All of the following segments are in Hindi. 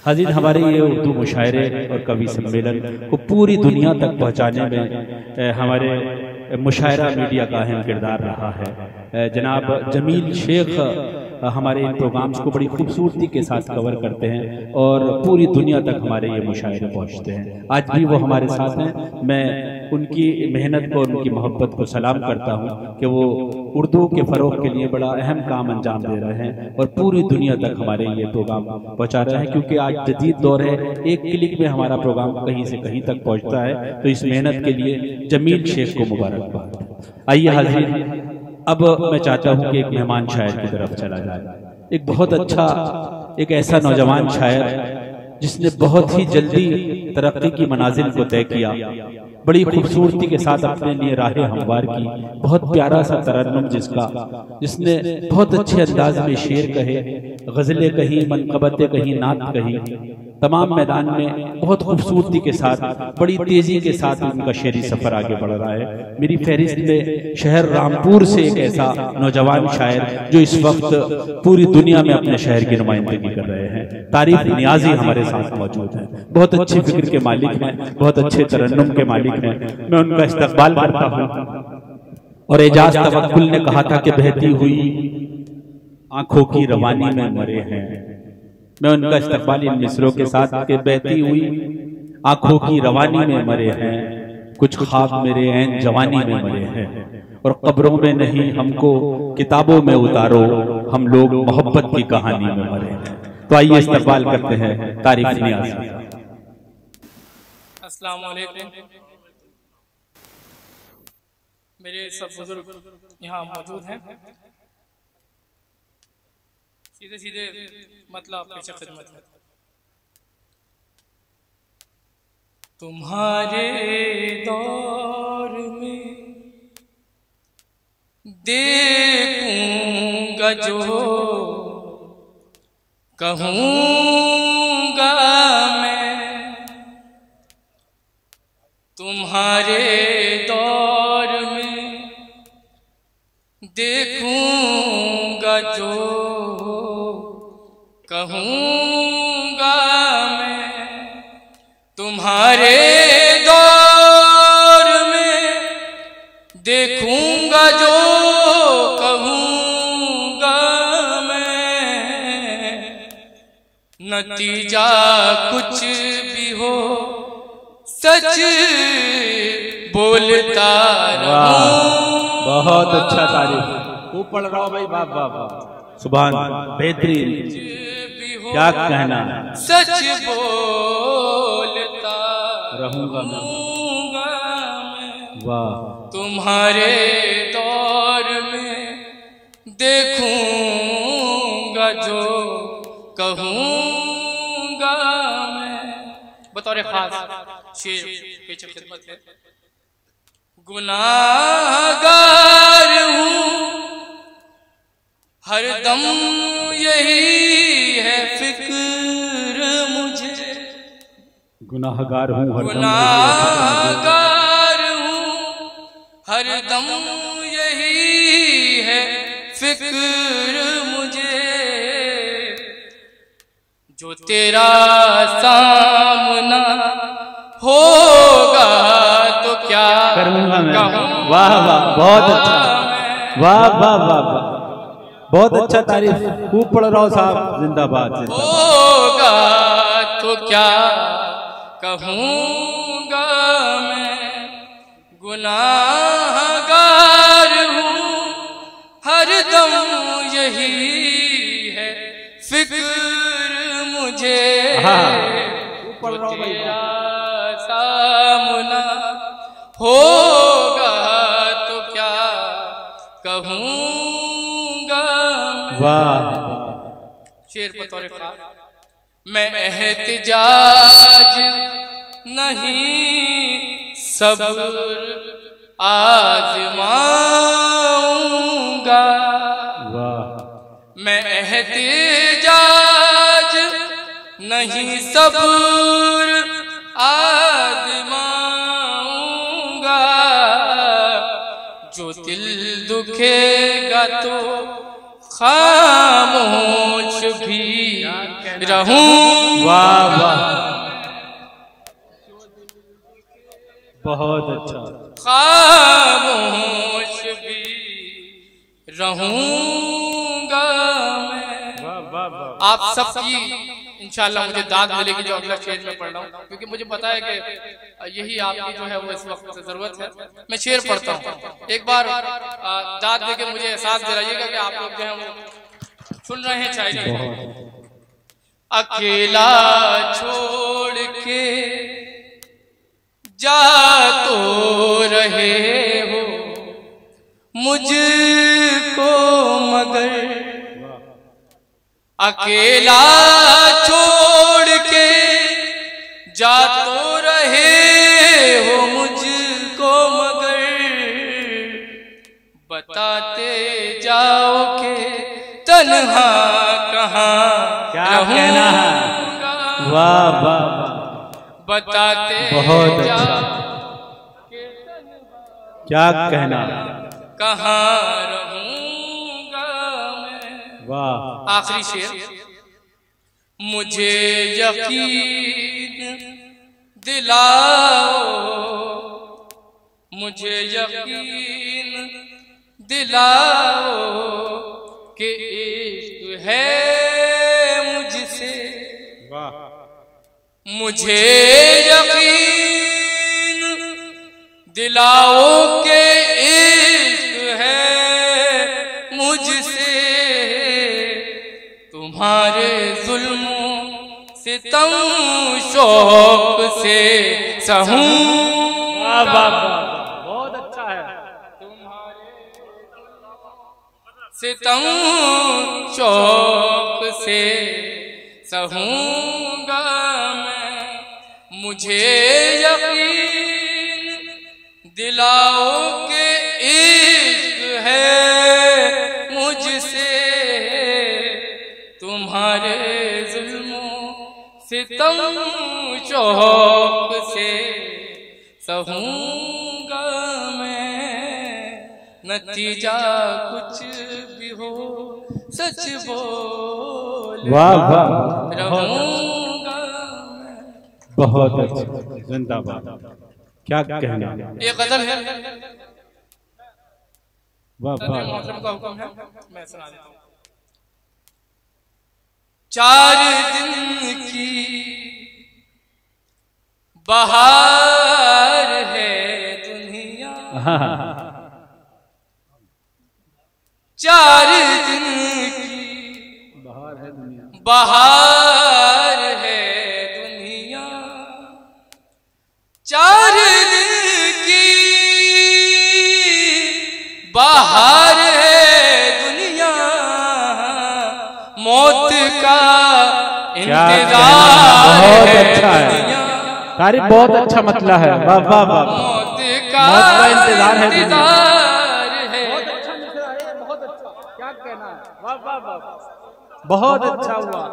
हाज़िर, हमारे ये उर्दू मुशायरे और कवि सम्मेलन को पूरी दुनिया तक पहुँचाने में हमारे मुशायरा मीडिया का अहम किरदार रहा है। जनाब जमील शेख हमारे इन प्रोग्राम्स को बड़ी खूबसूरती के साथ कवर करते हैं और पूरी दुनिया तक हमारे ये मुशायरे पहुँचते हैं। आज भी वो हमारे साथ हैं। मैं उनकी मेहनत को, उनकी मोहब्बत को सलाम करता हूँ कि वो उर्दू के फ़रोग़ के लिए बड़ा अहम काम अंजाम दे रहे हैं और पूरी दुनिया तक हमारे ये प्रोग्राम पहुँचा रहे हैं, क्योंकि आज जदीद दौर है, एक क्लिक में हमारा प्रोग्राम कहीं से कहीं तक पहुँचता है। तो इस मेहनत के लिए जमील शेख को मुबारकबाद। आइए हाज़िर, अब मैं चाहता हूँ कि एक मेहमान शायर की तरफ चला जाए। एक बहुत अच्छा, एक ऐसा नौजवान शायर जिसने बहुत ही जल्दी तरक्की की मनाजिल को तय किया, बड़ी खूबसूरती के साथ अपने लिए राहें हमवार की। बहुत प्यारा सा तरन्नुम जिसने बहुत अच्छे अंदाज में शेर कहे, गज़लें कही, मनक़बतें कही, नात कही, तमाम मैदान में बहुत खूबसूरती के साथ, बड़ी तेज़ी के साथ उनका शेरी सफ़र आगे बढ़ रहा है। मेरी फहरिस्त में शहर रामपुर से एक ऐसा नौजवान शायर जो इस वक्त पूरी दुनिया में अपने शहर की नुमाइंदगी कर रहे हैं, तारीफ नियाजी हमारे साथ मौजूद हैं। बहुत अच्छी फिक्र के मालिक हैं, बहुत अच्छे तरन्नुम के मालिक हैं। मैं उनका इस्तकबाल करता हूँ। और एजाज तवक्कुल ने कहा था कि बहती हुई आंखों की रवानी में मरे हैं। मैं उनका इस्तकबाल इन मिसरों के साथ के बहती हुई आंखों की रवानी में मरे हैं, कुछ ख्वाब मेरे ऐन जवानी में मरे हैं, और कब्रों में नहीं हमको किताबों में उतारो, हम लोग मोहब्बत की कहानी में मरे हैं। तो आइए इस्तकबाल करते हैं तारीफ नियाज़। अस्सलाम वालेकुम। मेरे सब बुजुर्ग यहाँ मौजूद हैं। सीधे सीधे मतलब पेश खिदमत है। तुम्हारे दौर में देखूंगा जो कहूंगा मैं, तुम्हारे दौर में देखूंगा जो कहूंगा मैं, तुम्हारे दौर में देखूंगा जो कहूंगा मैं, नतीजा कुछ भी हो सच बोलता रहूं। बहुत अच्छा तारीफ, वो पढ़ रहा हो भाई, बाप बाप सुभान, बेहतरीन, क्या कहना, सच बोलता रहूंगा मैं। वाह, तुम्हारे दौर में देखूंगा जो कहूंगा मैं। बतौर खास शेर पेश खिदमत है। गुनाहगार हूँ हरदम यही है फिक्र मुझे, गुनाहगार हूँ गुनाहगार हूँ हरदम यही है फिक्र मुझे, जो तेरा सामना होगा तो क्या करूँगा मैं। कहूँगा। वाह वाह, बहुत अच्छा, वाह वाह वाह, बहुत अच्छा तारीफ, खूब पढ़ रहा हो साहब, जिंदाबाद। होगा तो क्या कहूँगा मैं, गुनाहगार हूँ हरदम यही है फिक्र मुझे, जो तेरा सामना होगा तो क्या कहूँगा मैं। वाह, शेर बतौर खास। मैं एहतिजाज नहीं सब्र आज़माऊंगा, मैं एहतिजाज नहीं सब्र आज़माऊंगा, जो दिल दुखेगा तो खामोश भी रहूं। वाह बहुत अच्छा। खामोश भी रहूंगा मैं। आप सबकी इंशाल्लाह मुझे दाद मिलेगी जो अगला शेर में पढ़ रहा हूँ, क्योंकि मुझे पता है कि यही आपकी जो है वो इस वक्त जरूरत है। मैं शेर पढ़ता हूँ, एक बार दाद देके मुझे एहसास दिलाइएगा कि आप लोग जो है वो सुन रहे हैं शायरी। अकेला छोड़ के जा तो रहे हो मुझको, मगर अकेला छोड़ के जा तो रहे हो मुझको, मगर बताते जाओ के तन्हा कहाँ रहूंगा। वाह वाह, बताते बहुत अच्छा। जाओ क्या कहना, कहाँ रहूंगा मैं। वाह। आखिरी शेर। मुझे यकीन दिलाओ, मुझे यकीन दिलाओ कि इश्क है मुझसे। मुझे यकीन दिलाओ के इश्क है मुझसे। तुम्हारे जुल्मों सितम शौक से सहूंगा। बहुत अच्छा है। तुम्हारे सितम शौक से सहूंगा मैं। मुझे यकीन दिलाओ के इश्क है मुझसे। तुम्हारे जुल्मों सितम शौक से सहूंगा मैं। नतीजा कुछ भी हो सच बोल वाह वाह, रहूंगा। बहुत अच्छा, जिंदाबाद। क्या कहना, ये गजल है। वाह वाह। मोहतरम का हुक्म है, मैं सुना देता हूँ। 4 दिन की बहार है दुनिया, 4 दिन की बहार है दुनिया, बहार है दुनिया। 4 दिन की बहार है दुनिया। मौत का इंतजार है दुनिया। तारीफ बहुत अच्छा मतला है। वाह वाह वाह। मौत का इंतजार है दुनिया। है। बहुत अच्छा मिसरा है, बहुत अच्छा। क्या कहना है, वाह वाह वाह, बहुत अच्छा हुआ।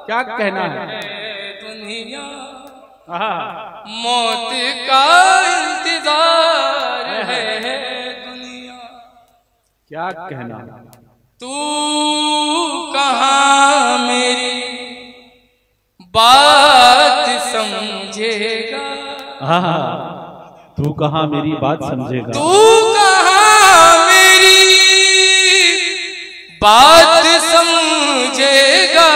क्या कहना है दुनिया। हाँ। मौत का इंतजार है दुनिया। क्या कहना, तू कहाँ मेरी बात समझेगा। हाँ, तू कहाँ मेरी बात समझेगा। तू कहाँ मेरी बात समझेगा।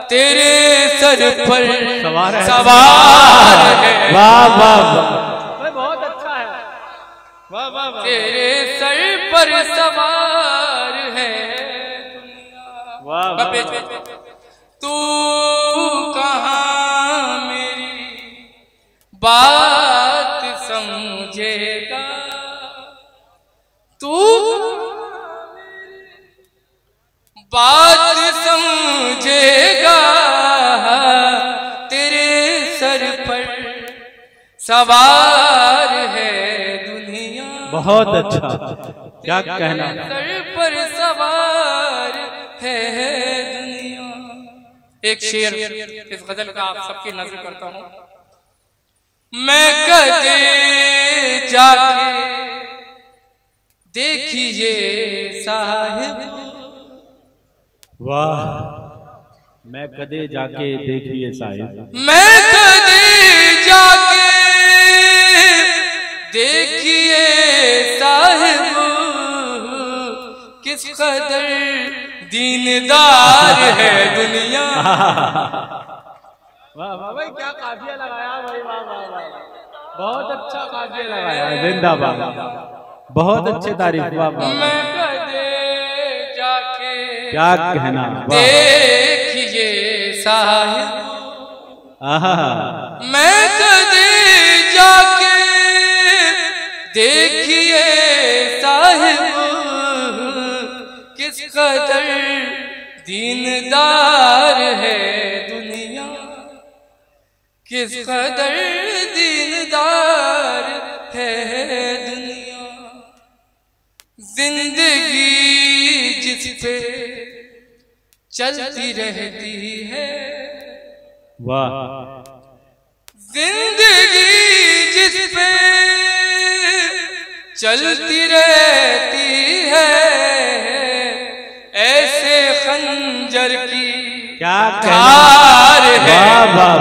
तेरे सर पर सवार है। वाह वाह वाह, बहुत अच्छा है। वाह वाह वाह, तेरे सर पर सवार है। वाह वाह। तू कहाँ मेरी बात समझेगा। तू बात समझेगा। तेरे सर पर सवार है दुनिया। बहुत अच्छा। क्या कहना, सर पर सवार है दुनिया। एक शेर इस गजल का आप सबकी नजर करता हूँ। मैं कदे जाके देखिए साहिब। वाह। मैं कदे जाके देखिए साहिब। मैं कदे जाके देखिए साहिब किस कदर दीनदार है दुनिया। वाह वाह भाई, क्या काफिया लगाया भाई, वाह वाह वाह, बहुत अच्छा काफिया लगाया, जिंदाबाद, बहुत अच्छे तारीफ, वाह वाह। मैं कदे जाके क्या कहना, देखिए साहिब, मैं कदे जाके देखिए साहिब किस कदर दीनदार है दुनिया, किस कदर दीनदार है दुनिया। जिंदगी जिस पे चलती रहती है, वाह, जिंदगी जिस पे चलती रहती है, ऐसे खंजर की क्या धार है, वाह वाह,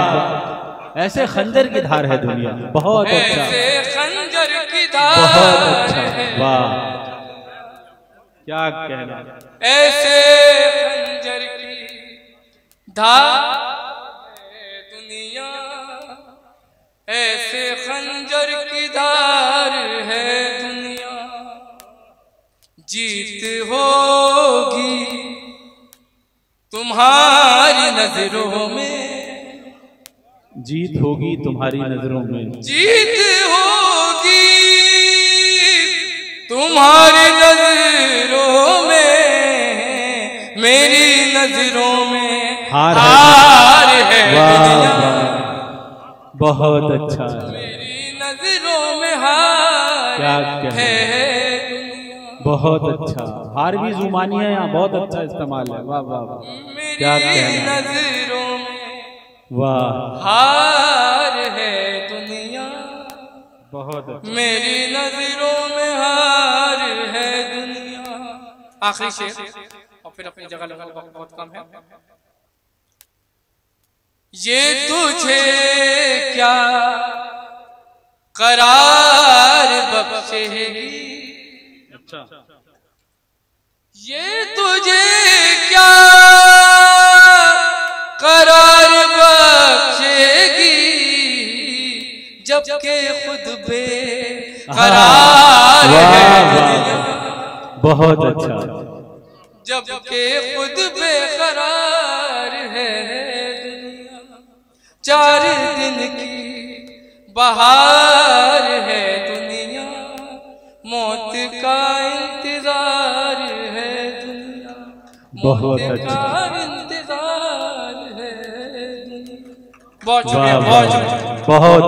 ऐसे खंजर की धार है दुनिया, बहुत अच्छा, ऐसे खंजर की धार, बहुत अच्छा, वाह, क्या कहना, ऐसे खंजर की धार है दुनिया, ऐसे खंजर की धार है दुनिया। जीत होगी तुम्हारी नजरों में, जीत होगी तुम्हारी नजरों में, जीत होगी तुम्हारी नजरों में, मेरी नजरों में हार है दुनिया, बहुत अच्छा, मेरी नजरों में हार है दुनिया, बहुत अच्छा, हार भी जुबानी है यहाँ, बहुत अच्छा इस्तेमाल है, वाह वाह, क्या कहना, नजरों में वाह, हार है दुनिया, बहुत अच्छा, मेरी नजरों में हार है दुनिया। आखिरी शेर और फिर अपनी जगह लगा, बहुत कम है। ये तुझे क्या करार बख्शेगी, अच्छा, ये तुझे क्या करार बख्शेगी, जबकि खुद बेकरार है दुनिया, बहुत अच्छा, जबकि खुद बेकरार है दुनिया। 4 दिन की बहार है दुनिया, मौत का इंतजार है दुनिया, बहुत मौत अच्छा, का इंतजार है दुनिया। बहुत शुक्रिया, बहुत शुक्रिया, बहुत